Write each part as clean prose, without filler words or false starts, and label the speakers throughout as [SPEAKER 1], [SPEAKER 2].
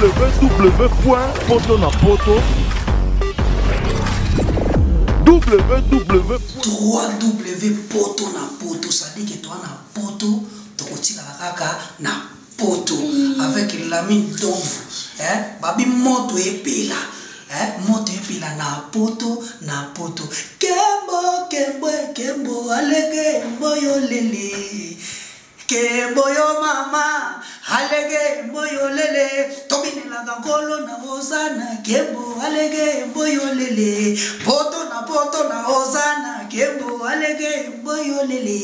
[SPEAKER 1] www.potonapoto
[SPEAKER 2] www.potonapoto, ça dit que toi na poto, tu continues la kaka na poto avec la mine d'ombre, babi moto epela, moto epela na poto, kembo, alege moyo lele, kembo yo mama, alege moyo lele, tobine la gangolo na hosana, kembo alege moyo lele, poto na hosana, kembo alege moyo lele.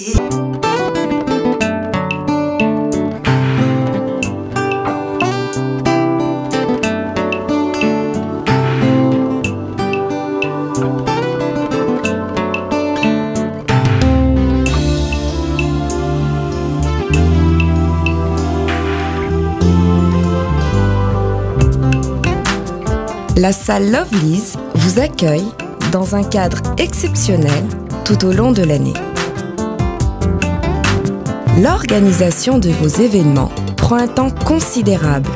[SPEAKER 3] La salle Lovely's vous accueille dans un cadre exceptionnel tout au long de l'année. L'organisation de vos événements prend un temps considérable.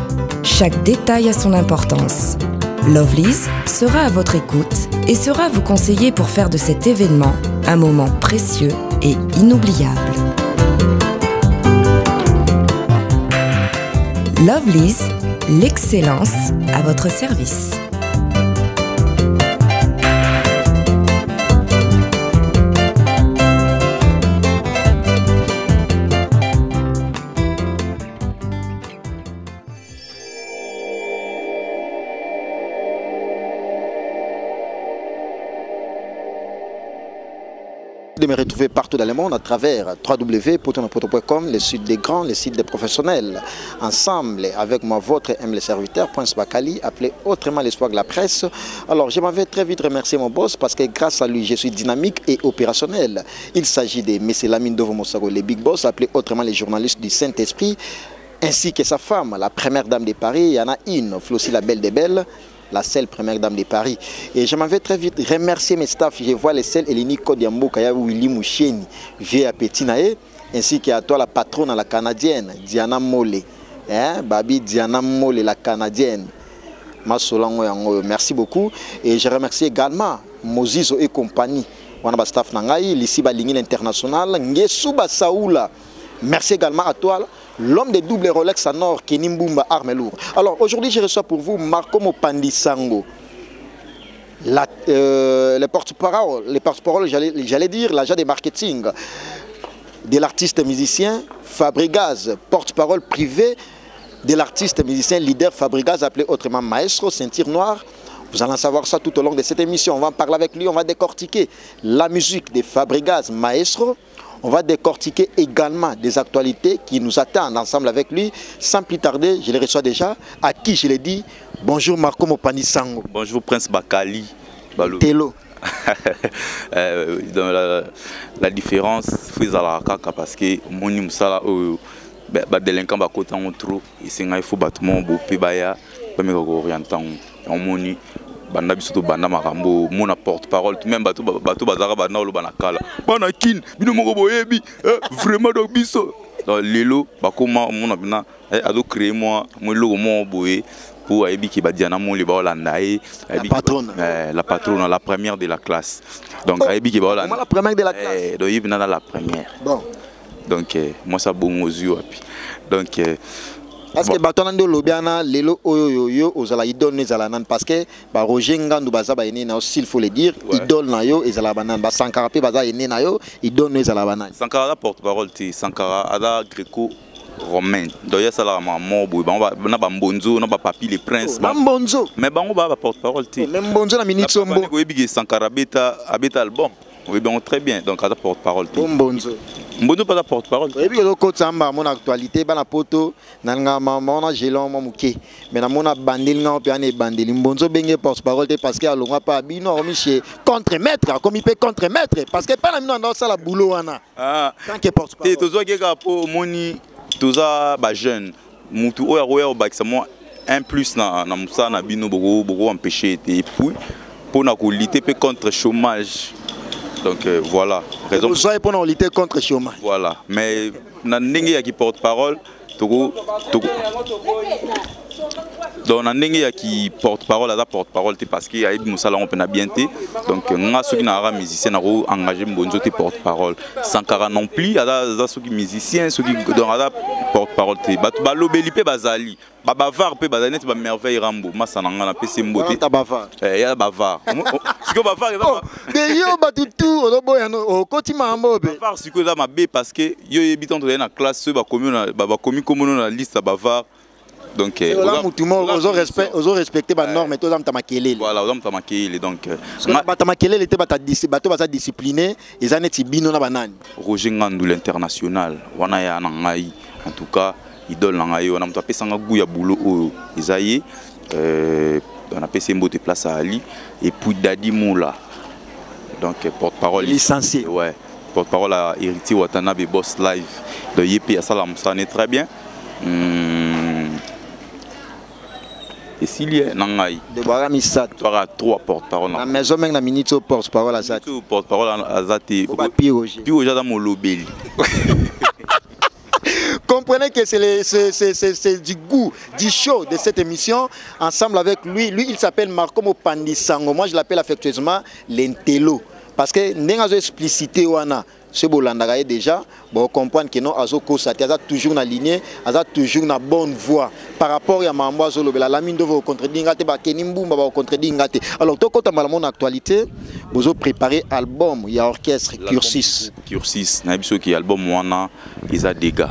[SPEAKER 3] Chaque détail a son importance. Lovely's sera à votre écoute et sera vous conseiller pour faire de cet événement un moment précieux et inoubliable. Lovely's, l'excellence à votre service.
[SPEAKER 4] De me retrouver partout dans le monde à travers www.potonapoto.com, le site des grands, le site des professionnels. Ensemble, avec moi, votre humble serviteur, Prince Bakali, appelé autrement l'espoir de la presse. Alors, je m'avais très vite remercier mon boss parce que grâce à lui, je suis dynamique et opérationnel. Il s'agit de M. Lamine Dovo-Mosago, le big boss, appelé autrement les journalistes du Saint-Esprit, ainsi que sa femme, la première dame de Paris. Il y en a une, Flossie la belle des belles, la seule première dame de Paris. Et je m'en vais très vite remercier mes staffs. Je vois les seuls Eleni Kodiambo, Kaya Willy Moucheni, Vieux à Petinae, ainsi qu'à toi la patronne, la canadienne, Diana Mole. Babi Diana Mole, la canadienne. Merci beaucoup. Et je remercie également Mozizo et compagnie. On a staff Nangaï, l'ici Balingi l'international, Ngesuba Saoula. Merci également à toi, l'homme des doubles Rolex en or, Kenny Mbumba Arme Lourd. Alors aujourd'hui, je reçois pour vous Marco Mopandi Sango, le porte-parole, j'allais dire, l'agent de marketing de l'artiste musicien Fabrigaz, porte-parole privé de l'artiste musicien leader Fabrigaz, appelé autrement Maestro, ceinture noire. Vous allez en savoir ça tout au long de cette émission. On va en parler avec lui, on va décortiquer la musique de Fabrigaz Maestro. On va décortiquer également des actualités qui nous attendent ensemble avec lui. Sans plus tarder, je les reçois déjà. À qui je l'ai dit, bonjour Marco Mopandi Sango.
[SPEAKER 5] Bonjour Prince Bakali.
[SPEAKER 4] Telo.
[SPEAKER 5] Dans la différence, c'est parce que mon musala délinquant ba kota on trop et c'est il faut battement beau pebaya pas me orientant on moni banda biso to banda makambo mona porte-parole même bato bazara bana lo banakala bana kin bino moko boyebi vraiment donc biso dans lelo bakoma mona bina ado créer moi logo mo boye pour aibi ki badiana mon le baolanda la patronne la première de la classe donc aibi ki baolanda
[SPEAKER 4] la première de la classe
[SPEAKER 5] donc il la première
[SPEAKER 4] bon
[SPEAKER 5] donc moi ça bon aux yeux donc
[SPEAKER 4] parce que batonando lobiana lelo oyo ozala idole nezalanan parce que ba Roger Ngandu baza ba ene na s'il faut le dire idole na yo ezala banan ba Sankara pe baza ene na yo idole nezala banan
[SPEAKER 5] Sankara porte-parole ti Sankara ada greco romain donc ya sala maman boy na ba mbonzo na ba papi les princes
[SPEAKER 4] mbonzo
[SPEAKER 5] mais bango ba porte-parole ti
[SPEAKER 4] même mbonzo na minute sombo
[SPEAKER 5] ko yebi Sankara beta album oui bon très bien donc ada porte-parole ti
[SPEAKER 4] mbonzo
[SPEAKER 5] Mbondo pas la porte-parole.
[SPEAKER 4] Et puis le côté samba mon actualité bana poto nanga mama gelon mamuke mais na mona bandil nga opiane bandil mbonzo benge porte-parole parce que alonga pas bino omiche contre-maître comme il peut contre-maître parce que pas na mino dans ça la boulot wana tant que porte-parole
[SPEAKER 5] tozo keka po moni toza ba jeune mutu oya obakisa mo un plus na musa na bino bogo empêcher et puis pour na ko lutter contre chômage. Donc voilà.
[SPEAKER 4] Raison pour lutter contre le chômage.
[SPEAKER 5] Voilà. Mais dans qui porte-parole, Donc on a un qui porte-parole à la porte-parole parce qu'il y a un salon on peut bien té. Donc on a ceux qui n'ont musicien engagé bonzo té porte-parole. Sans cara non plus, il y a ceux qui musiciens, ceux qui dans la porte-parole té. Ba lobeli pe bazali. Ba bavard pe bazali net ba merveille rambo. Massa nanga na PC mboté.
[SPEAKER 4] Ta bavard.
[SPEAKER 5] Il y a bavard. Ce que bavard
[SPEAKER 4] mais yo batutu on boya no koti mambo be.
[SPEAKER 5] Bavard ce que là ma bé parce que yo habitant dans la classe ceux ba commis comme na liste bavard. Donc,
[SPEAKER 4] ils ont respecté les normes, mais ils ont maquillé.
[SPEAKER 5] Voilà, ils ont maquillé. Donc,
[SPEAKER 4] ils ont discipliné, ils ont été bino na banane.
[SPEAKER 5] Roger Ngandou l'international, wana ya nangai, en tout cas, idole nangai, on a tapé sanga gouya boulot Isaïe, on a passé mbote place à Ali et puis Dadi Moula. Donc porte-parole
[SPEAKER 4] licencié.
[SPEAKER 5] Ouais, porte-parole à Héritier Watanabe Boss Live de Yépi à Salam, ça est très bien. Et s'il y a Nangaï, tu auras 3 porte-paroles.
[SPEAKER 4] La maison même la minute porte-parole à Zati.
[SPEAKER 5] Porte-parole à Zati.
[SPEAKER 4] Puis au dans mon lobby. Comprenez que c'est du goût, du show de cette émission. Ensemble avec lui, il s'appelle Marco Mopandisango. Moi je l'appelle affectueusement l'Intello. Parce que nous avons explicité ce Bolandagaye déjà, bon comprendre que non Azoko Sati a toujours na lignée, a toujours na bonne voie par rapport à Mambo Azolobela la mine de vos contredingate ba Kenimboumba ba contredingate. Alors toi quand on mon actualité, vous avez préparé album, il y a orchestre Cursis.
[SPEAKER 5] Cursis, na biso ki album wana ils a dégâts.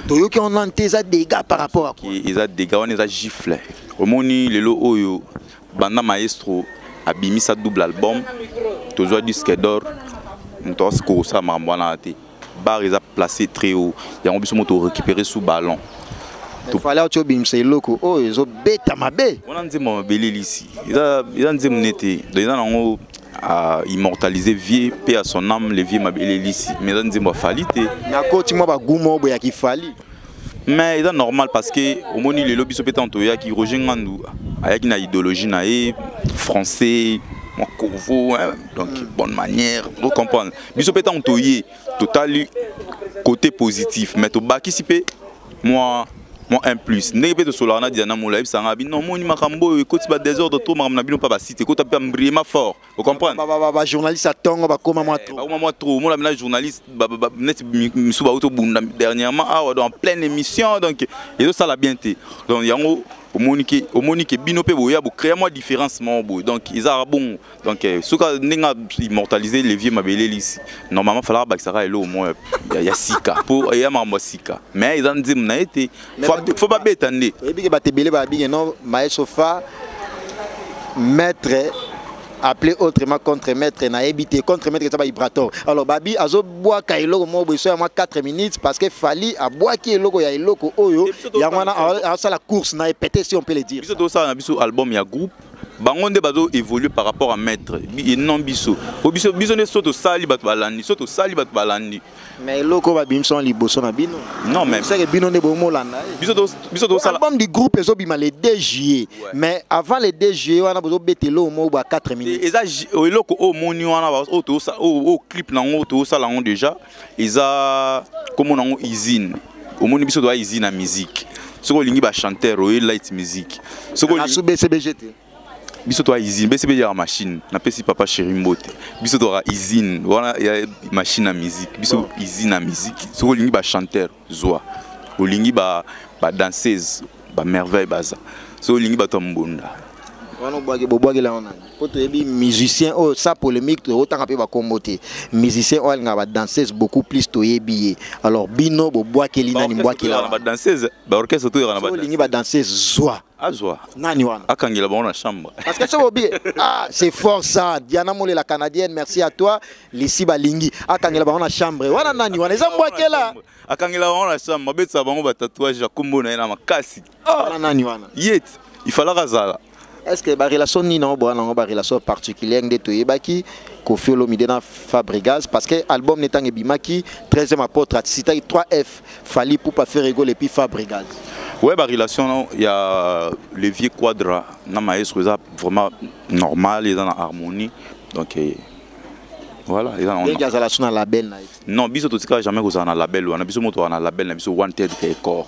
[SPEAKER 4] Toyo qui on ante za dégâts par rapport à quoi?
[SPEAKER 5] Ils a dégâts, on les a giflé. Au moni lelo oyo banda maestro abimi sa double album, toujours disque d'or. Nous avons ça bar ils a placé très haut. Il y a un récupéré sous ballon.
[SPEAKER 4] Il fallait que tu aies loco. Oh, ils ont bête à ma baie.
[SPEAKER 5] On a dit mon belé ici. Ils ont dit mon été. Ils ont immortalisé vieux paix à son âme les vieux ma belé ici. Mais ils ont dit mon falité.
[SPEAKER 4] Na côté moi ba goumo boya qui fali.
[SPEAKER 5] Mais c'est normal parce que au moment où les lobbies sont pétants, il y a qui rejoignent nous. Il y a une idéologie naïve français. Mon corvo, donc bonne manière, vous comprenez. Biso pétant toyé, total côté positif, mais au bas qui s'y paie, moi un plus. N'est pas de solarna diana moula ip sanga bi non moni makambo écoute ba désordre to makamna bino pa ba cité ko tapé mbriema fort. Vous comprenez?
[SPEAKER 4] Ba journaliste atongo ba koma moi trop.
[SPEAKER 5] Ba moi trop, moi la journaliste net misu ba auto bunda dernièrement en pleine émission donc et ça la bienté. Donc yango au monique bino pe boya bo créer moi différence mo donc ils a bon donc ce que ninga immortaliser les vieux mabelé ici normalement falloir ba ça au moins il y a sika pour il y a mambo sika mais ils ont dit na été faut pas bétande et
[SPEAKER 4] puis ba tebele ba bi non maître maître appelé autrement contre-maître na évité contre-maître ça va vibrator alors babi azo bois kailo mo bo so moi 4 minutes parce que fali a bois qui logo ya loko oyo ya wana ça la course na pété si on peut le dire
[SPEAKER 5] biso to ça na biso album ya groupe bangonde bazo évoluer par rapport à maître et non biso biso ne soto sali bat balandi
[SPEAKER 4] mais loko ba bimson liboso na bino
[SPEAKER 5] non même
[SPEAKER 4] c'est que bino ne bo molanda biso to ça album du groupe ezo bima le 2 juillet mais avant le 2 juillet wana bozo betelo mo ba 4 minutes
[SPEAKER 5] et ça loko o moni wana o to ça o clip nango to ça lango déjà isa comme nango usine au moni biso doit usine na musique ce ko lingi ba chanteur o light musique ce ko
[SPEAKER 4] na sous BCBGT
[SPEAKER 5] biso to usine BCB ya machine na pesi papa chéri mbote biso to usine wana ya machine à musique biso usine à musique ce ko lingi ba chanteur zoa o lingi ba danseuse ba merveille baza so lingi ba to mbonda
[SPEAKER 4] wana boboaki la ona poto ebi musicien oh ça polémique autant pe ba kombote musicien oh nga ba danseuse beaucoup plus to yebi alors bino boboaki lina ni boaki la
[SPEAKER 5] ba danseuse ba orchestre to yana
[SPEAKER 4] ba danseuse zoa
[SPEAKER 5] azwa
[SPEAKER 4] nani wana
[SPEAKER 5] akangela ba na chambre
[SPEAKER 4] parce que ça obi ah c'est fort ça Diana Mole la canadienne merci à toi Lissi Balingi akangela ba na chambre wana nani wana eza boaki la
[SPEAKER 5] akangela ba na chambre betsa bango ba tatouage ya kombo na ina makasi
[SPEAKER 4] wana nani wana
[SPEAKER 5] yet il fallait razala.
[SPEAKER 4] Est-ce que la relation ni non bon la relation particulière de Toyebaki Kofi Olomide na Fabregas parce que album n'étant bimaki 13e apôtre cité 3F Fali pour pas faire rigoler puis Fabregas.
[SPEAKER 5] Ouais la relation il y a le vieux quadra na maestro vraiment normal et dans la harmonie donc voilà ils ont
[SPEAKER 4] il y a la relation label
[SPEAKER 5] non biso to tika jamais ko na label wana biso moto na label na biso wanted que corps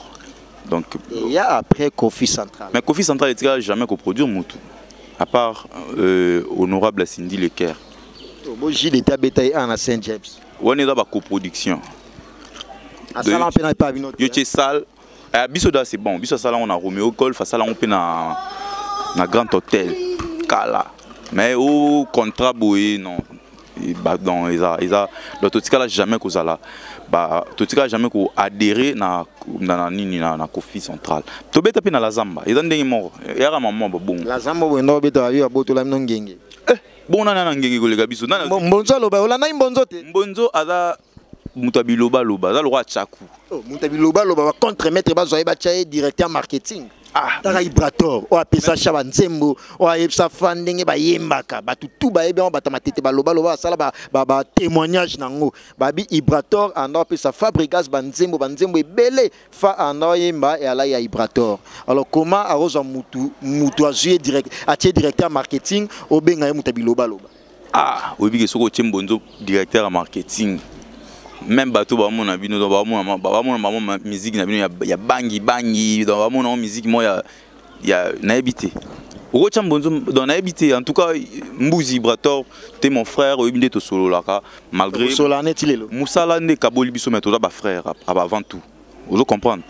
[SPEAKER 5] Donc,
[SPEAKER 4] il y a après Kofi Central.
[SPEAKER 5] Mais Kofi Central n'a jamais coproduire Moutou. À part Honorable Cindy Lecaire.
[SPEAKER 4] J'ai l'état bétail à Saint James.
[SPEAKER 5] On est dans la coproduction.
[SPEAKER 4] À Salam, on n'a pas vu notre.
[SPEAKER 5] Yoche Sal. Bisoda c'est bon. Bisoda on a Romeo Golf. À Salam, on a un grand hôtel. Kala. Mais au contrat, non. Donc, le Totika n'a jamais causé là. Totika n'a jamais adhéré na Kofi Central. Tobé tapé na la Zamba. Ils ont des morts. Il y a un moment bon.
[SPEAKER 4] La Zamba, on a besoin de boto la nongenge.
[SPEAKER 5] Bon, on a un ngenge ko lega biso.
[SPEAKER 4] Mbonzo loba, on a un mbonzo te.
[SPEAKER 5] Mbonzo ada mutabiloba loba, ada lwa chaku.
[SPEAKER 4] Mutabiloba loba contre maître bazo ba chaye directeur marketing. Taka Ibrator, o apesa chaba nzembo, o ayebsa funding ba yembaka, ba tutu ba ebe on ba tamatete ba loba loba sala ba témoignage nango. Ba bi Ibrator ando apesa Fabregas ba nzembo ebele fa ando yemba et ala ya Ibrator. Alors comment aroza mutu azuye direct atie directeur marketing o benga muta biloba loba.
[SPEAKER 5] Obi ke soko Mbonzo directeur marketing. Même bateau ba mon abino ba mon musique na bino ya bangi dans ba mon musique moi ya na habité au Mbonzo dans na habité en tout cas Mbouzi Brator t'es mon frère au binde to solo là malgré
[SPEAKER 4] Solane tilelo
[SPEAKER 5] Moussala ne kaboli biso mais to ba frère avant tout vous comprendre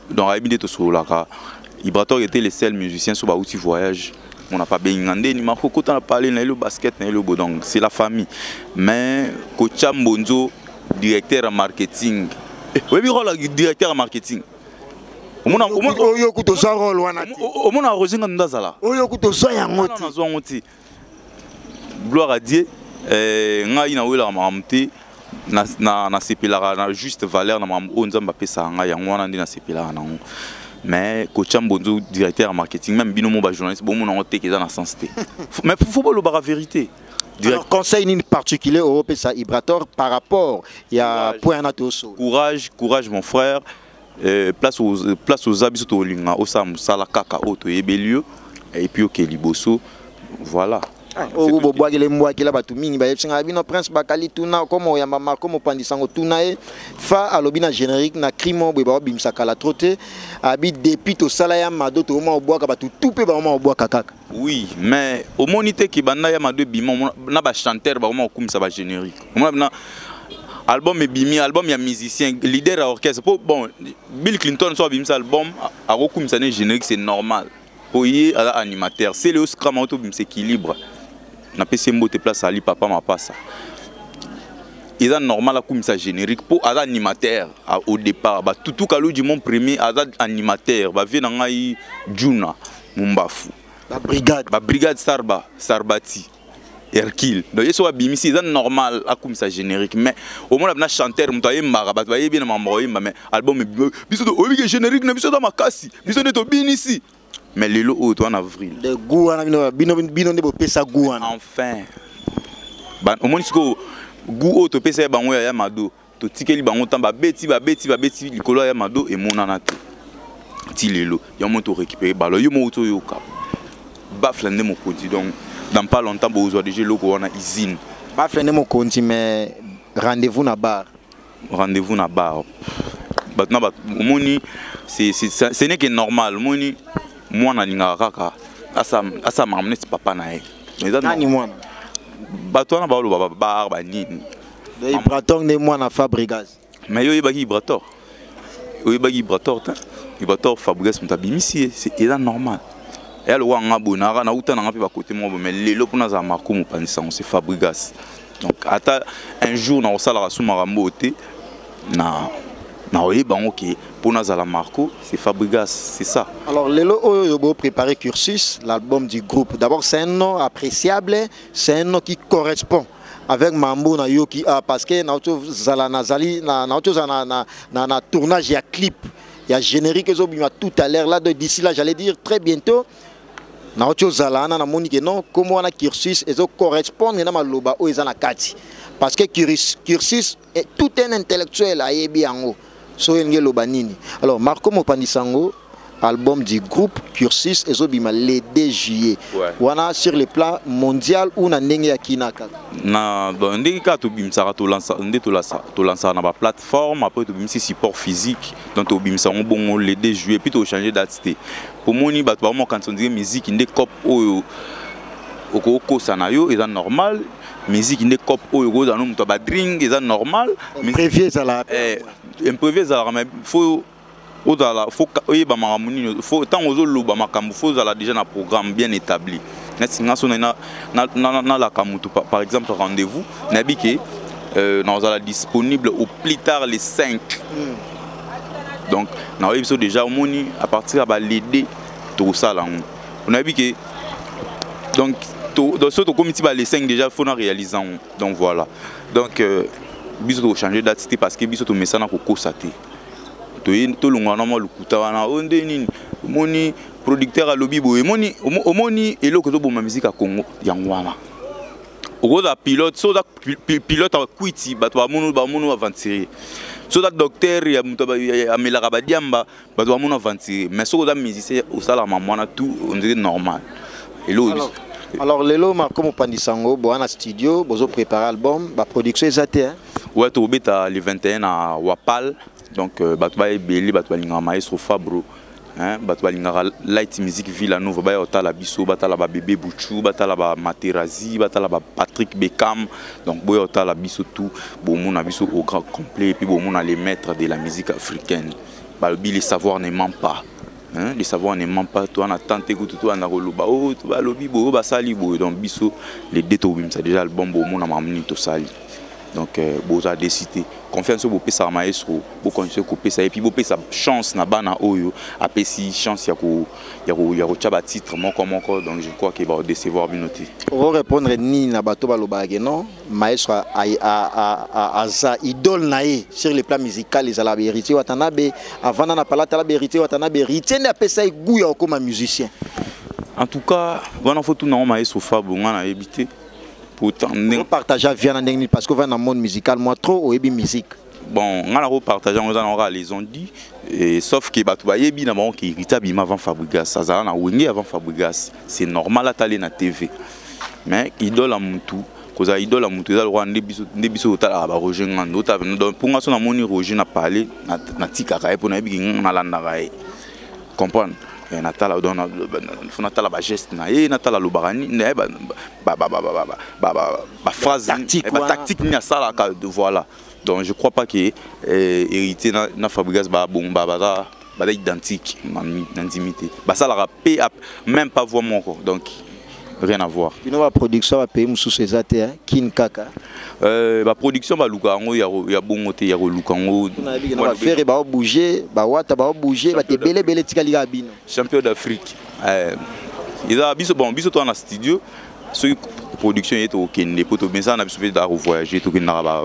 [SPEAKER 5] dans na binde to solo là Ibrator était le seul musicien sur ba outil voyage. On n'a pas besoin de ni makoko on a parlé na le basket na le bodong c'est la famille mais coach Mbonzo directeur marketing. Oui, le directeur marketing. On a gloire à Dieu. Na sepela juste valeur na onza mbapesa nga ya ngwana ndi na sepela na ngo. Mais coach Mbonzo directeur marketing même binomo ba journaliste bon mon te que dans sens té. Mais faut pas le la vérité.
[SPEAKER 4] Alors, conseil particulier au PSA Ibrator par rapport à point Natoso.
[SPEAKER 5] Courage mon frère. Place aux habits au linga au sam sala kaka auto ebelio et puis au Keliboso. Voilà.
[SPEAKER 4] O bobo les mois qui là batu mingi ba yepsinga bino prince bakali tuna comme ya mama comme pandisango tuna e fa alobina générique na crimo bo ba bimsa kala troté abi depuis to sala ya mado to mo boaka batu tupe ba mo boaka kaka.
[SPEAKER 5] Oui, mais au monité qui banda ya mado bimon na ba chanteur ba mo kumisa ba générique. Na album et bimi album ya musicien leader à orchestre bon Bill Clinton soit bimsa album a rokumisa ne générique c'est normal. Oye à animateur c'est le scrum auto bimsa équilibre. Na PC mbote place ali papa ma passa. Il est normal comme ça générique pour ada animateur au départ ba tout kalou du mon premier ada animateur ba vient ngai Juna Mumbafu ba brigade Sarbati Hercule donc il soit bimisi c'est normal comme ça générique mais au moins na chanteur mutaye mara ba ba bien mambo mais album biso to obi générique na biso to makasi biso to binisi. Mais le lot en avril.
[SPEAKER 4] De Gouana, bino de pesa Gouana.
[SPEAKER 5] Enfin. Au moins, Gou auto pesa bango ya Mado. To tikeli bango tamba beti likolo ya Mado et mon anate. Ti lelo. Ya mo to récupérer balo yo mo to yo cap. Baflande mon konti donc dans pas longtemps besoin déjà loko wana usine.
[SPEAKER 4] Baflande mon konti mais rendez-vous na bar.
[SPEAKER 5] Rendez-vous na bar. Batna moni ce n'est que normal moni. Moi na linga kaka asa mamne papa na ye
[SPEAKER 4] nani mwana
[SPEAKER 5] bato na baolo baba ba nini
[SPEAKER 4] de Ibrator ne mwana Fabregas
[SPEAKER 5] mais yo yebaki Ibrator ta Ibrator Fabregas mutabimisi c'est normal et le wanga bonara na uta na pe ba côté mo mais lelo pona za marko mo panisa c'est Fabregas donc ata un jour na osala rasu marambo te na oui, bon, ok. Pour Nazala Marco, c'est Fabregas, c'est ça.
[SPEAKER 4] Alors, Lelo Oyobo préparé Cursus, l'album du groupe. D'abord, c'est un nom appréciable, c'est un nom qui correspond avec Mambo na Yoki A parce que Naoto Zala Nazali, Naoto na tournage, il y a clip, il y a générique, tout à l'heure là, d'ici là, j'allais dire très bientôt. Naoto Zala na Monique non, comme on a Cursus, et ça correspond à Maloba ou Ezana Kati. Parce que Cursus est tout un intellectuel à Yebiango. Alors Marco Mopandisango album du groupe Cursus ezobima le 2 juillet. Wana sur le plan mondial ou na ndenge ya kinaka.
[SPEAKER 5] Na bon ndenge ka to bimsa to lancer na ba plateforme après to bimsi support physique donc to bimsa on bon le 2 juillet puis to changer date. Pour moni ba to mo quand on dit musique inde cop oyo oko sanayo est normal. Musique inde cop oyo go dans to ba drink est normal.
[SPEAKER 4] Imprévu ça là.
[SPEAKER 5] Imprévu ça mais faut faut tant aux autres faut déjà un programme bien établi. Par exemple rendez-vous disponible au plus tard les 5. Donc nous avons déjà à partir de l'aider tout ça là. On a vu que donc dans ce comité les 5 déjà faut réaliser. Donc voilà. Donc bisous changer date parce que bisous to message na ko saté. To longana mo lukuta wana onde nini moni producteur a lobby boye moni eloko to boma musique a Congo yangwana okoza pilote so da pilote a kwiti bato ba mono avancer so da docteur ya muto amelaka ba diamba bato ba mono avancer mais so da musicien au sala mamwana tout on dirait normal
[SPEAKER 4] alors lelo Marco Pandisango boana studio bozo préparer album ba production ezate hein
[SPEAKER 5] ouais to beta le 21 à Wapal. Donc, batwa ebeli batwa linga maestro Fabro, hein, batwa linga light music Villanova, ba otala biso, batala ba bébé Bouchou, batala ba Materazi, batala ba Patrick Beckham. Donc, boy otala biso tout, bon mon biso au grand complet, et puis bon mon les maîtres de la musique africaine. Bah le savoir ne ment pas, hein, le savoir ne ment pas. Toi on a tenté que tout on a roloba, oh tu vas lobby bo, ba sali bo, donc biso les détobim, c'est déjà album bon mon a mamni to sali. Donc, vous avez décidé. Confiance au bopé sa maestro, vous connaissez couper ça et puis bopé sa chance na bana oyo, après si chance yako chaba titre mon encore donc je crois qu'il va décevoir bien noté.
[SPEAKER 4] Pour répondre ni na bato balobage non, maestro a idole nae sur le plan musical les ala héritier watanabe avant na palata la héritier watanabe héritier na pesa iguya comme musicien.
[SPEAKER 5] En tout cas, voilà faut tout na maestro Fabio ngana habité.
[SPEAKER 4] Pour partager bien parce que dans le monde musical moi trop au musique
[SPEAKER 5] bon on a partager on aura les ont dit et sauf que batu ba yebi na bon qui irritable avant Fabregas ça za na wengi avant Fabregas c'est normal à taler na TV mais idole à mutu cause idole à mutu za le ndebiso otala ba Roger Ngando ta donc pour ngaso na moni Roger na parler na tika ka pour na yebi na landa ka comprendre natala dona natala ba geste na ye natala lo barani ne ba phrase tactique ni sala ka de voilà donc je crois pas que hérité na Fabregas ba bon ba identique d'intimité ba ça la paix même pas voir mon corps donc rien à voir
[SPEAKER 4] bino ba production ba payer mususu ezate hein kin kaka
[SPEAKER 5] ba production ba lukango ya bongo te ya lukango
[SPEAKER 4] ba faire ba bouger ba wata ba bouger ba te belé tikali ga bino
[SPEAKER 5] champion d'Afrique il a biso bon biso to na studio so production est au Kenya pour tout bien ça on a besoin de voyager tout kinda ba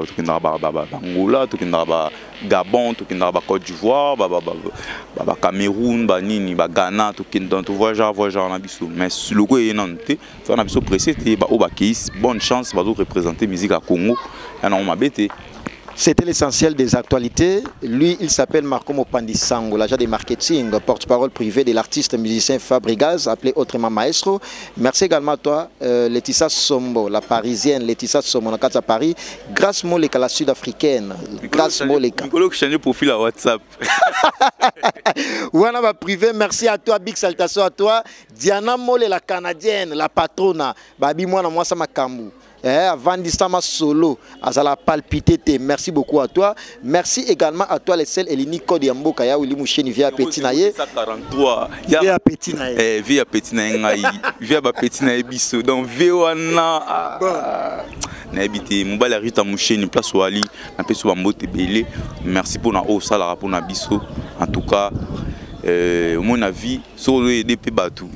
[SPEAKER 5] Angola tout kinda ba Gabon tout kinda ba Côte d'Ivoire ba Cameroun ba nini ba Ghana tout kinda tout voyager on a besoin mais le go est non té on a besoin pressé té ba Obakis bonne chance ba représenter musique à Congo on a bêté.
[SPEAKER 4] C'était l'essentiel des actualités. Lui, il s'appelle Marco Pandisango, l'agent de marketing, porte-parole privé de l'artiste musicien Fabregas, appelé autrement Maestro. Merci également à toi, Laetitia Sombo, la parisienne Laetitia Sombo, on a à Paris. Grâce Moleka, la sud-africaine. Grâce Moleka.
[SPEAKER 5] Nicolas, change profil à WhatsApp.
[SPEAKER 4] Voilà, ma privé. Merci à toi, big salutation à toi. Diana Mole, la canadienne, la patrona. Babi, moi, ça m'a camou. Avant d'Istama solo, Azala palpité. Merci beaucoup à toi. Merci également à toi, les seuls Elini Code Yamboka ya Willy Moucheni via Petinaye.
[SPEAKER 5] 43.
[SPEAKER 4] Via Petinaye.
[SPEAKER 5] Via Petinaye. Via Petinaye biso. Donc Véoana. N'habité Mobile Rita Moucheni place Wali. Na peso Bambote Belé. Merci pour na o sala pour na biso. En tout cas, mon avis sur le DP Batou.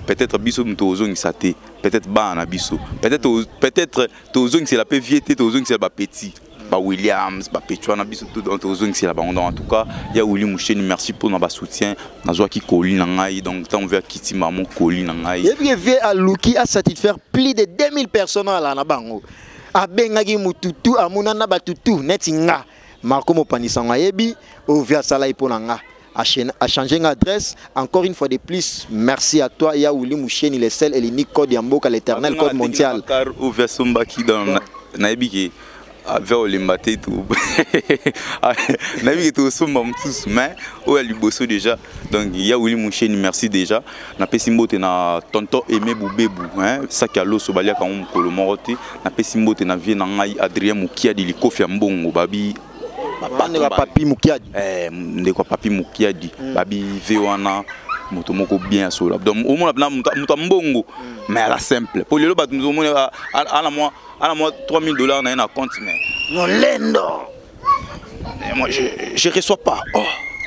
[SPEAKER 5] Peut-être biso mtozong saté. Peut-être bana biso. Peut-être tozong c'est la peu viété, tozong c'est la petit. Ba Williams, ba Pechuana biso tout dans tozong c'est la bande en tout cas, il y a Willy Moucheni merci pour notre soutien. Na joie qui colle na ngai donc tant vers Kitty maman colle na ngai.
[SPEAKER 4] Et puis vie à Luki à satisfaire plus de 2000 personnes là na bango. A bengaki mututu amuna na batutu netinga. Marco Pandisango yebi o via sala iponanga. à changer l'adresse. Encore une fois de plus, merci à toi. Il y a Willy Moucheni, les seuls et l'unique code Yamboka, l'éternel code mondial.
[SPEAKER 5] Avec Olimbate tout, nabi tout sommes tous mais où est l'ubosso déjà donc il y a Willy Moucheni merci déjà na pesimbote na tonton Aimé Boubébou hein ça qui a l'eau sobalia quand on kolomorote na pesimbote na vie na ngai Adrien Mukiadi likofi ya mbongo babi
[SPEAKER 4] papi Mukiadi
[SPEAKER 5] ndeko papi Mukiadi babi vewana moto moko bien sola donc au moins na moto mbongo mais à la simple pour le bat nous au moins à la mois $3000 dans un compte mais
[SPEAKER 4] non lendo
[SPEAKER 5] moi je reçois pas oh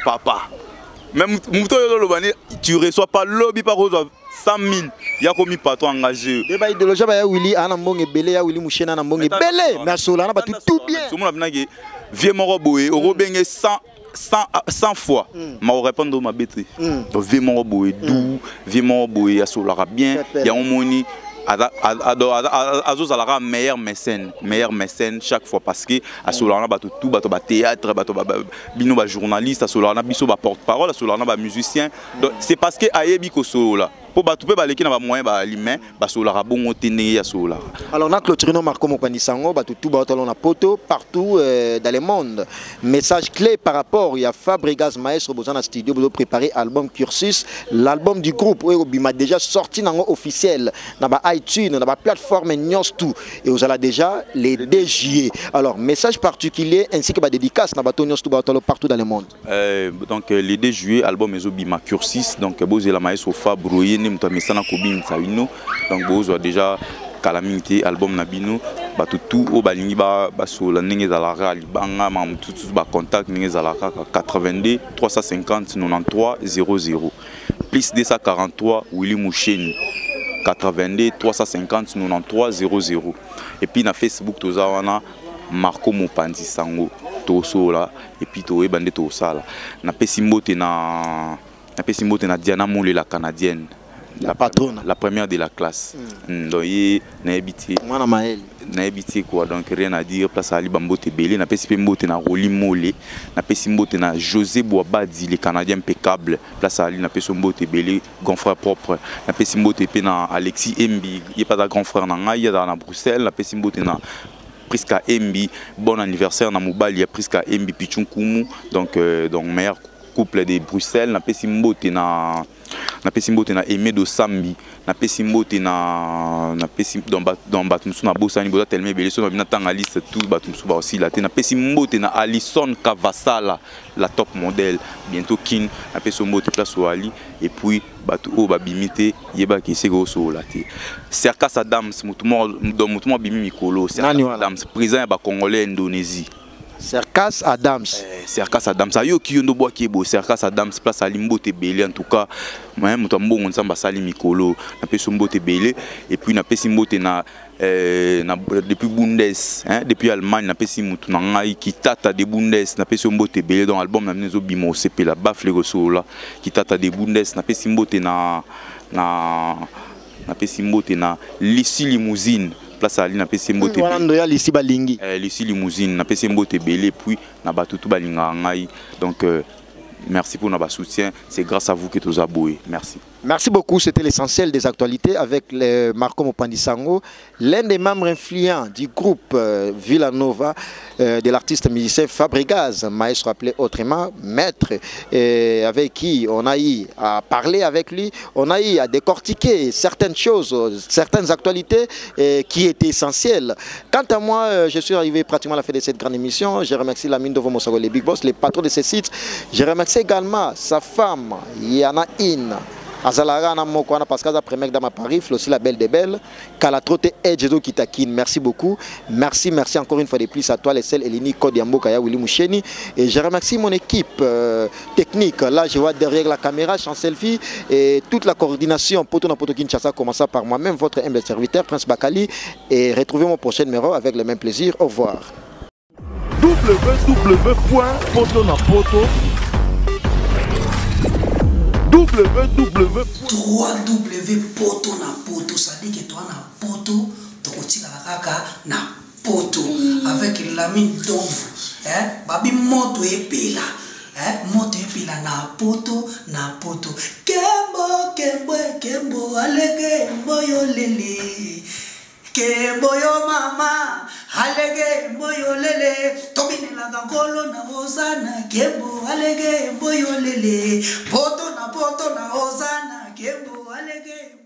[SPEAKER 5] papa même tu reçois pas lobby par 100 000 il y a commis pas toi engagé
[SPEAKER 4] débat idéologie ba ya Willy ana mbongo belé ya Willy Moucheni ana mbongo belé mais sola na ba tout bien
[SPEAKER 5] tout monde a vieux moro boé au robengé 100 fois ma répondre ma bêtise donc vieux moro boé doux vieux moro boé ya sola bien il y a un moni Azos alara meilleur mécène chaque fois parce que à Solana bato tout bato ba théâtre bato bino ba journaliste à Solana biso ba porte-parole à Solana ba musicien donc c'est parce que ayebi ko Sola pour bato pe ba leki na ba moyen ba limain ba Solara bongo tene ya Solara.
[SPEAKER 4] Alors on a clôturé nos Marco Mopanisango bato tout bato on a poto partout dans le monde. Message clé par rapport il y a Fabregas Maestro Bozana studio pour préparer album Cursus, l'album du groupe où m'a déjà sorti nango officiel na ba iTunes, na ba plateforme Nyos tout et vous allez déjà les 2 juillet. Alors message particulier ainsi que ba dédicace na bato Nyos tout bato partout dans le monde.
[SPEAKER 5] Donc les 2 juillet album Ezobima Cursus donc Bozela Maestro Fabroyer ni mto mesana kobim saino donc bozo déjà calamité album nabino bato tout au balingi ba sola ndenge zalara libanga ma tout ba contact ndenge zalara 82 350 93 00 plus 243 Willy Moucheni 82 350 93 00 et puis na Facebook tozawana Marco Mopanisango tosola et puis to ebande to sala na pesimbote na Diana Moule la canadienne
[SPEAKER 4] la patronne
[SPEAKER 5] la première de la classe donc na habité
[SPEAKER 4] moi na mael
[SPEAKER 5] na habité quoi donc rien à dire place Ali Bambote Belé na pesimbote na Roli Molé na pesimbote na José Boabadi les canadiens impeccable place Ali na pesimbote Belé grand frère propre na pesimbote pe na Alexis Embi il pas grand frère na ngai ya na Bruxelles na pesimbote na Priska Embi bon anniversaire na Mobali ya Priska Embi Pichunkumu donc meilleur couple de Bruxelles na pesimbote na Aimé do Sambi na pesimbote na pesim dans batumsu na bosani boza tellement belé so na tanga liste tout batumsu ba aussi la na pesimbote na Alison Kavasala la top modèle bientôt kin na pesimbote place Ali et puis batu o babimité yeba ki sego so la te Serkas Adams mutumo bimi mikolo Serkas Adams président ba congolais Indonésie
[SPEAKER 4] Serkas Adams.
[SPEAKER 5] Serkas Adams. Ayo ki yondo boa kiebo. Serkas Adams place à Limbote Belé en tout cas. Moi mutambo nsamba sali mikolo. Na peso mbote Belé et puis na pesi mbote na depuis Bundes hein depuis Allemagne na pesi mutu na ngai kitata de Bundes na pesi mbote Belé dans album na nezo bimo CP la bafle gosola kitata de Bundes na pesi mbote na pesi mbote na Lissi Limousine. Place à l'ina PC Mbote Lucie Limousine na PC Mbote Belé puis na batutu balinga ngai donc merci pour notre soutien c'est grâce à vous que tous aboué merci.
[SPEAKER 4] Merci beaucoup, c'était l'essentiel des actualités avec Marco Mopanisango, l'un des membres influents du groupe Villanova, de l'artiste musicien Fabregas, maestro appelé autrement Maître, avec qui on a eu à parler avec lui, on a eu à décortiquer certaines choses, certaines actualités qui étaient essentielles. Quant à moi, je suis arrivé pratiquement à la fin de cette grande émission. Je remercie Lamine Dovo Mosago, les Big Boss, les patrons de ces sites. Je remercie également sa femme, Yana In. Azalara na mokwana parce que après mec dans ma Paris aussi la belle des belles Kalatrote Edjedo Kitakin. Merci beaucoup, merci encore une fois de plus à toi les seuls Elini Code Yamboka ya Willy Moucheni et je remercie mon équipe technique. Là je vois derrière la caméra Jean Selfie et toute la coordination Poto na Poto Kinshasa commençant par moi-même votre humble serviteur Prince Bakali et retrouvez mon prochain numéro avec le même plaisir. Au revoir.
[SPEAKER 1] www.potonapoto
[SPEAKER 2] www.poto na poto, ça dit que toi na poto, tu na poto avec Lamine Domvo, hein, babi moto et pela, moto pila na poto kembo alege mboyo lele kembo yo mama alege mboyo lele tobinela ngolo na hosana kembo alege mboyo lele poto na hosana kembo alege